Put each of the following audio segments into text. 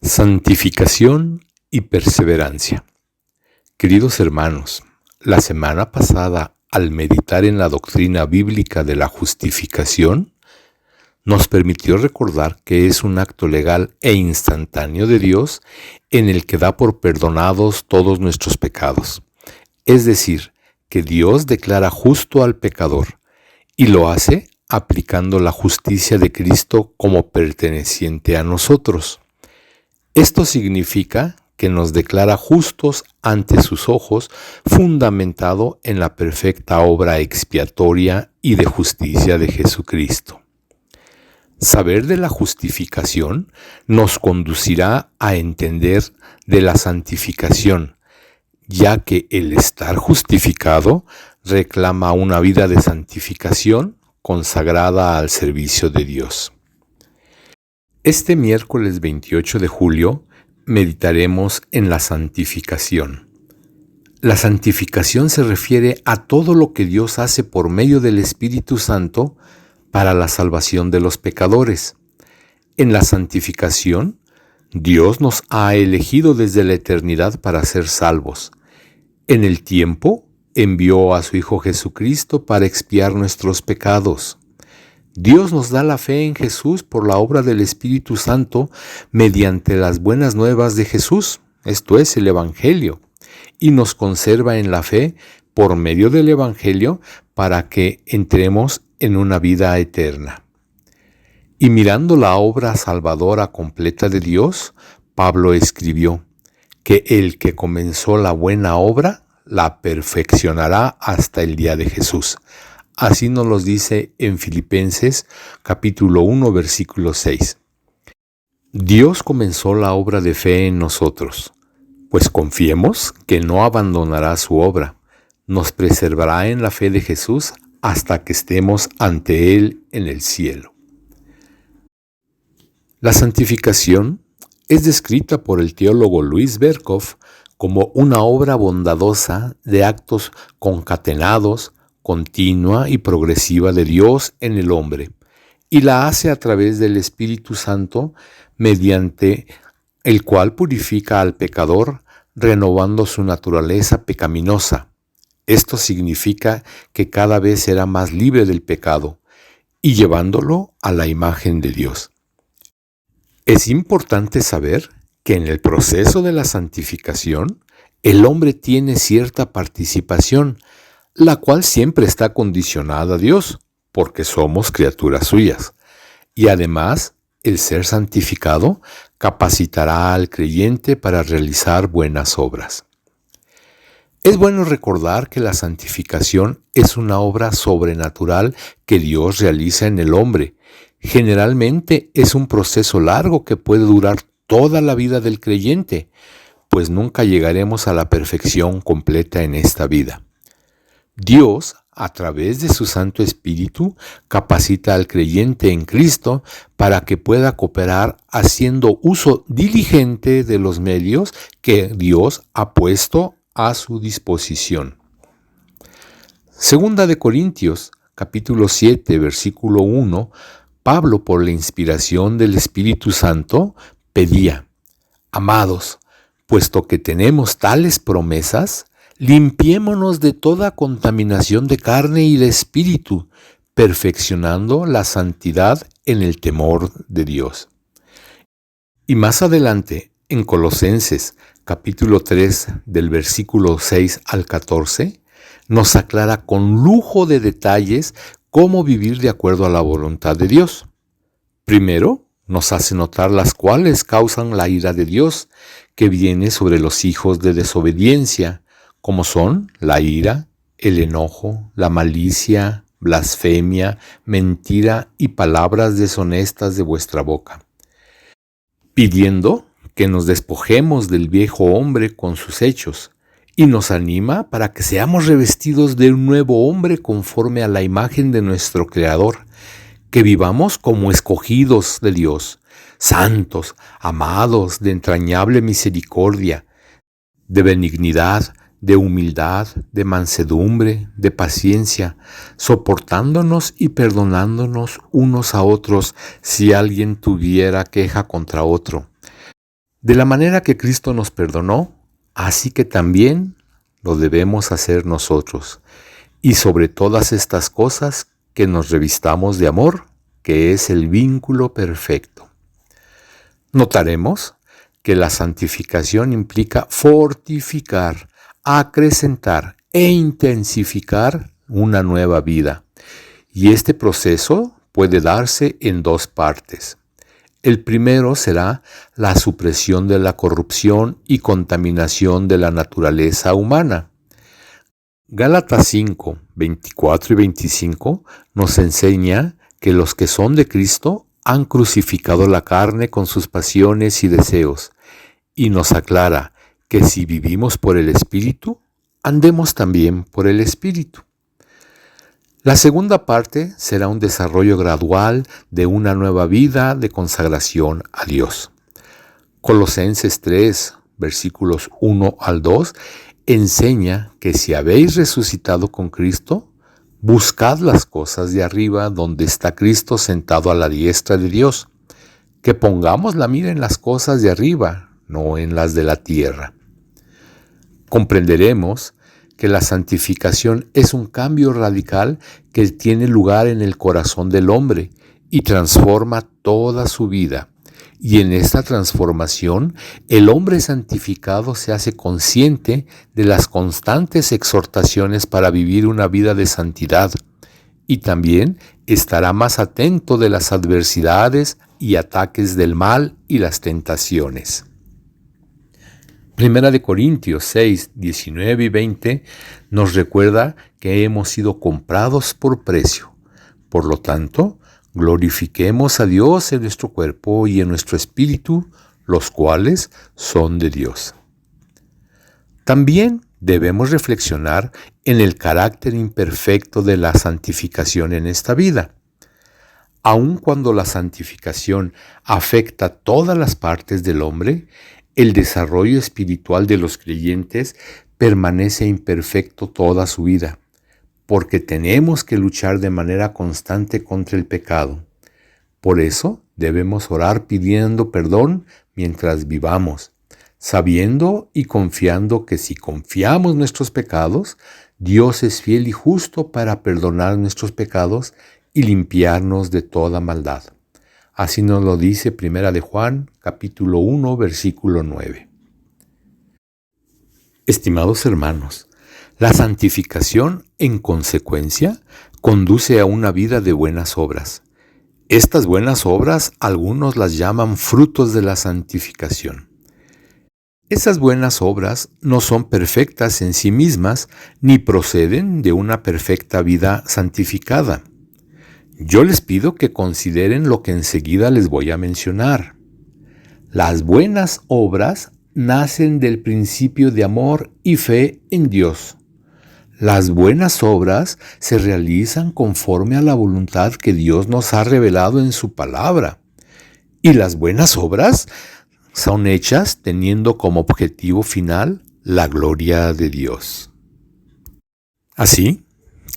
Santificación y perseverancia. Queridos hermanos, la semana pasada, al meditar en la doctrina bíblica de la justificación, nos permitió recordar que es un acto legal e instantáneo de Dios en el que da por perdonados todos nuestros pecados. Es decir, que Dios declara justo al pecador y lo hace aplicando la justicia de Cristo como perteneciente a nosotros. Esto significa que nos declara justos ante sus ojos, fundamentado en la perfecta obra expiatoria y de justicia de Jesucristo. Saber de la justificación nos conducirá a entender de la santificación, ya que el estar justificado reclama una vida de santificación consagrada al servicio de Dios. Este miércoles 28 de julio meditaremos en la santificación. La santificación se refiere a todo lo que Dios hace por medio del Espíritu Santo para la salvación de los pecadores. En la santificación, Dios nos ha elegido desde la eternidad para ser salvos. En el tiempo, envió a su Hijo Jesucristo para expiar nuestros pecados. Dios nos da la fe en Jesús por la obra del Espíritu Santo mediante las buenas nuevas de Jesús, esto es, el Evangelio, y nos conserva en la fe por medio del Evangelio para que entremos en una vida eterna. Y mirando la obra salvadora completa de Dios, Pablo escribió que el que comenzó la buena obra la perfeccionará hasta el día de Jesús. Así nos lo dice en Filipenses capítulo 1, versículo 6. Dios comenzó la obra de fe en nosotros, pues confiemos que no abandonará su obra, nos preservará en la fe de Jesús hasta que estemos ante Él en el cielo. La santificación es descrita por el teólogo Luis Berkhof como una obra bondadosa de actos concatenados, continua y progresiva de Dios en el hombre, y la hace a través del Espíritu Santo, mediante el cual purifica al pecador, renovando su naturaleza pecaminosa. Esto significa que cada vez será más libre del pecado y llevándolo a la imagen de Dios. Es importante saber que en el proceso de la santificación, el hombre tiene cierta participación, la cual siempre está condicionada a Dios, porque somos criaturas suyas. Y además, el ser santificado capacitará al creyente para realizar buenas obras. Es bueno recordar que la santificación es una obra sobrenatural que Dios realiza en el hombre. Generalmente es un proceso largo que puede durar toda la vida del creyente, pues nunca llegaremos a la perfección completa en esta vida. Dios, a través de su Santo Espíritu, capacita al creyente en Cristo para que pueda cooperar haciendo uso diligente de los medios que Dios ha puesto a su disposición. Segunda de Corintios, capítulo 7, versículo 1, Pablo, por la inspiración del Espíritu Santo, pedía: Amados, puesto que tenemos tales promesas, limpiémonos de toda contaminación de carne y de espíritu, perfeccionando la santidad en el temor de Dios. Y más adelante, en Colosenses, capítulo 3, del versículo 6 al 14, nos aclara con lujo de detalles cómo vivir de acuerdo a la voluntad de Dios. Primero, nos hace notar las cuales causan la ira de Dios, que viene sobre los hijos de desobediencia, como son la ira, el enojo, la malicia, blasfemia, mentira y palabras deshonestas de vuestra boca, pidiendo que nos despojemos del viejo hombre con sus hechos, y nos anima para que seamos revestidos de un nuevo hombre conforme a la imagen de nuestro Creador, que vivamos como escogidos de Dios, santos, amados, de entrañable misericordia, de benignidad, de humildad, de mansedumbre, de paciencia, soportándonos y perdonándonos unos a otros si alguien tuviera queja contra otro. De la manera que Cristo nos perdonó, así que también lo debemos hacer nosotros. Y sobre todas estas cosas, que nos revistamos de amor, que es el vínculo perfecto. Notaremos que la santificación implica fortificar, acrecentar e intensificar una nueva vida. Y este proceso puede darse en dos partes. El primero será la supresión de la corrupción y contaminación de la naturaleza humana. Gálatas 5, 24 y 25 nos enseña que los que son de Cristo han crucificado la carne con sus pasiones y deseos, y nos aclara que si vivimos por el Espíritu, andemos también por el Espíritu. La segunda parte será un desarrollo gradual de una nueva vida de consagración a Dios. Colosenses 3, versículos 1 al 2, enseña que si habéis resucitado con Cristo, buscad las cosas de arriba donde está Cristo sentado a la diestra de Dios. Que pongamos la mira en las cosas de arriba, no en las de la tierra. Comprenderemos que la santificación es un cambio radical que tiene lugar en el corazón del hombre y transforma toda su vida. Y en esta transformación, el hombre santificado se hace consciente de las constantes exhortaciones para vivir una vida de santidad y también estará más atento de las adversidades y ataques del mal y las tentaciones. Primera de Corintios 6, 19 y 20 nos recuerda que hemos sido comprados por precio. Por lo tanto, glorifiquemos a Dios en nuestro cuerpo y en nuestro espíritu, los cuales son de Dios. También debemos reflexionar en el carácter imperfecto de la santificación en esta vida. Aun cuando la santificación afecta todas las partes del hombre, el desarrollo espiritual de los creyentes permanece imperfecto toda su vida, porque tenemos que luchar de manera constante contra el pecado. Por eso debemos orar pidiendo perdón mientras vivamos, sabiendo y confiando que si confiamos nuestros pecados, Dios es fiel y justo para perdonar nuestros pecados y limpiarnos de toda maldad. Así nos lo dice Primera de Juan, capítulo 1, versículo 9. Estimados hermanos, la santificación, en consecuencia, conduce a una vida de buenas obras. Estas buenas obras algunos las llaman frutos de la santificación. Esas buenas obras no son perfectas en sí mismas ni proceden de una perfecta vida santificada. Yo les pido que consideren lo que enseguida les voy a mencionar. Las buenas obras nacen del principio de amor y fe en Dios. Las buenas obras se realizan conforme a la voluntad que Dios nos ha revelado en su palabra. Y las buenas obras son hechas teniendo como objetivo final la gloria de Dios. Así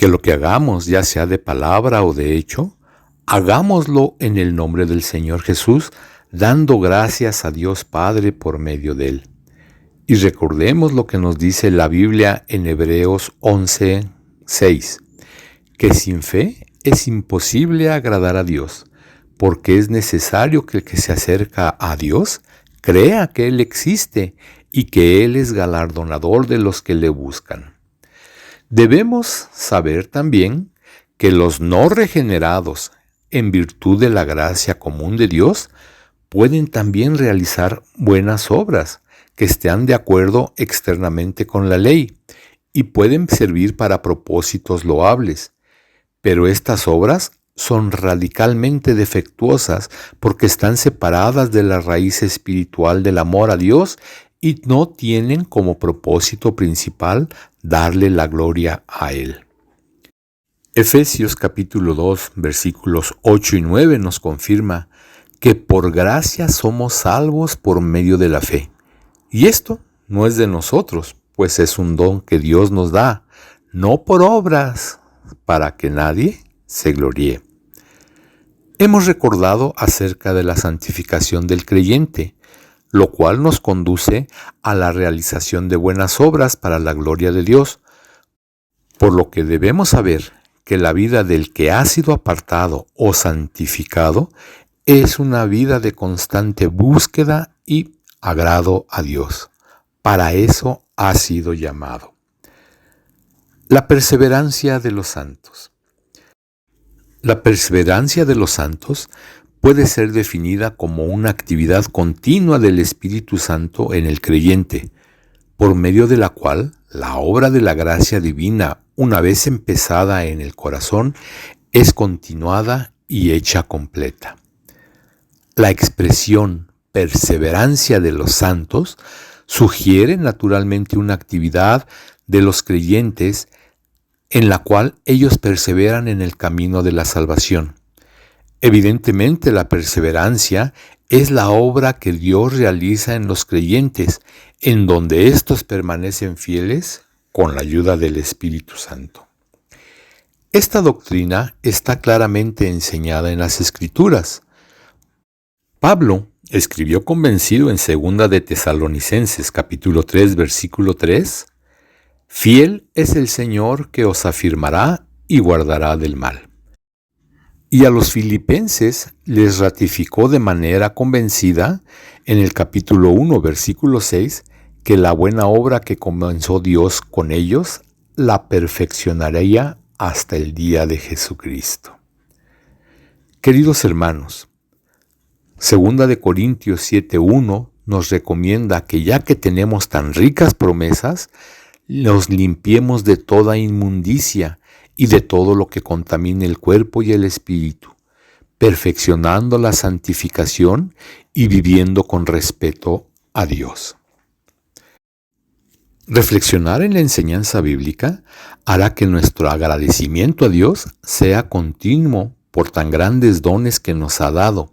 que lo que hagamos, ya sea de palabra o de hecho, hagámoslo en el nombre del Señor Jesús, dando gracias a Dios Padre por medio de Él. Y recordemos lo que nos dice la Biblia en Hebreos 11, 6, que sin fe es imposible agradar a Dios, porque es necesario que el que se acerca a Dios crea que Él existe y que Él es galardonador de los que le buscan. Debemos saber también que los no regenerados, en virtud de la gracia común de Dios, pueden también realizar buenas obras que estén de acuerdo externamente con la ley y pueden servir para propósitos loables. Pero estas obras son radicalmente defectuosas porque están separadas de la raíz espiritual del amor a Dios y no tienen como propósito principal darle la gloria a Él. Efesios capítulo 2, versículos 8 y 9 nos confirma que por gracia somos salvos por medio de la fe. Y esto no es de nosotros, pues es un don que Dios nos da, no por obras, para que nadie se gloríe. Hemos recordado acerca de la santificación del creyente, lo cual nos conduce a la realización de buenas obras para la gloria de Dios, por lo que debemos saber que la vida del que ha sido apartado o santificado es una vida de constante búsqueda y agrado a Dios. Para eso ha sido llamado. La perseverancia de los santos. La perseverancia de los santos puede ser definida como una actividad continua del Espíritu Santo en el creyente, por medio de la cual la obra de la gracia divina, una vez empezada en el corazón, es continuada y hecha completa. La expresión perseverancia de los santos sugiere naturalmente una actividad de los creyentes en la cual ellos perseveran en el camino de la salvación. Evidentemente, la perseverancia es la obra que Dios realiza en los creyentes, en donde éstos permanecen fieles con la ayuda del Espíritu Santo. Esta doctrina está claramente enseñada en las Escrituras. Pablo escribió convencido en 2 de Tesalonicenses capítulo 3 versículo 3: «Fiel es el Señor que os afirmará y guardará del mal». Y a los filipenses les ratificó de manera convencida en el capítulo 1 versículo 6 que la buena obra que comenzó Dios con ellos la perfeccionaría hasta el día de Jesucristo. Queridos hermanos, 2 de Corintios 7:1 nos recomienda que ya que tenemos tan ricas promesas, nos limpiemos de toda inmundicia y de todo lo que contamine el cuerpo y el espíritu, perfeccionando la santificación y viviendo con respeto a Dios. Reflexionar en la enseñanza bíblica hará que nuestro agradecimiento a Dios sea continuo por tan grandes dones que nos ha dado.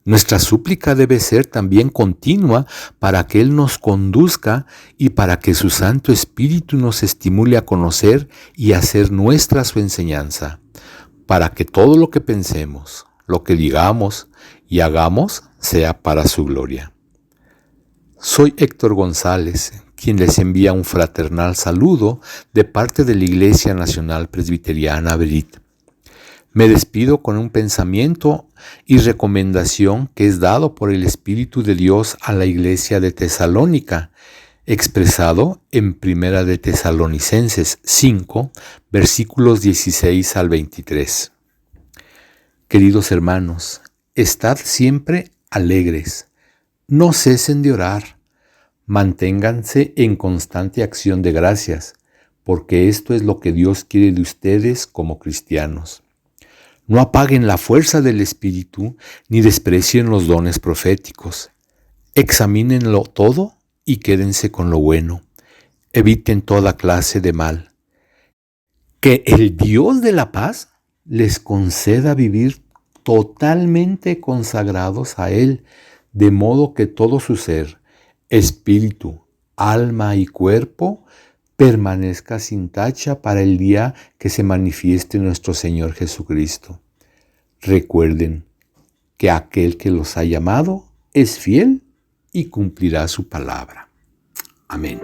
Nuestra súplica debe ser también continua para que Él nos conduzca y para que su Santo Espíritu nos estimule a conocer y hacer nuestra su enseñanza, para que todo lo que pensemos, lo que digamos y hagamos sea para su gloria. Soy Héctor González, quien les envía un fraternal saludo de parte de la Iglesia Nacional Presbiteriana Berit. Me despido con un pensamiento y recomendación que es dado por el Espíritu de Dios a la iglesia de Tesalónica, expresado en 1 de Tesalonicenses 5, versículos 16 al 23. Queridos hermanos, estad siempre alegres, no cesen de orar, manténganse en constante acción de gracias, porque esto es lo que Dios quiere de ustedes como cristianos. No apaguen la fuerza del Espíritu, ni desprecien los dones proféticos. Examínenlo todo y quédense con lo bueno. Eviten toda clase de mal. Que el Dios de la paz les conceda vivir totalmente consagrados a Él, de modo que todo su ser, espíritu, alma y cuerpo permanezca sin tacha para el día que se manifieste nuestro Señor Jesucristo. Recuerden que aquel que los ha llamado es fiel y cumplirá su palabra. Amén.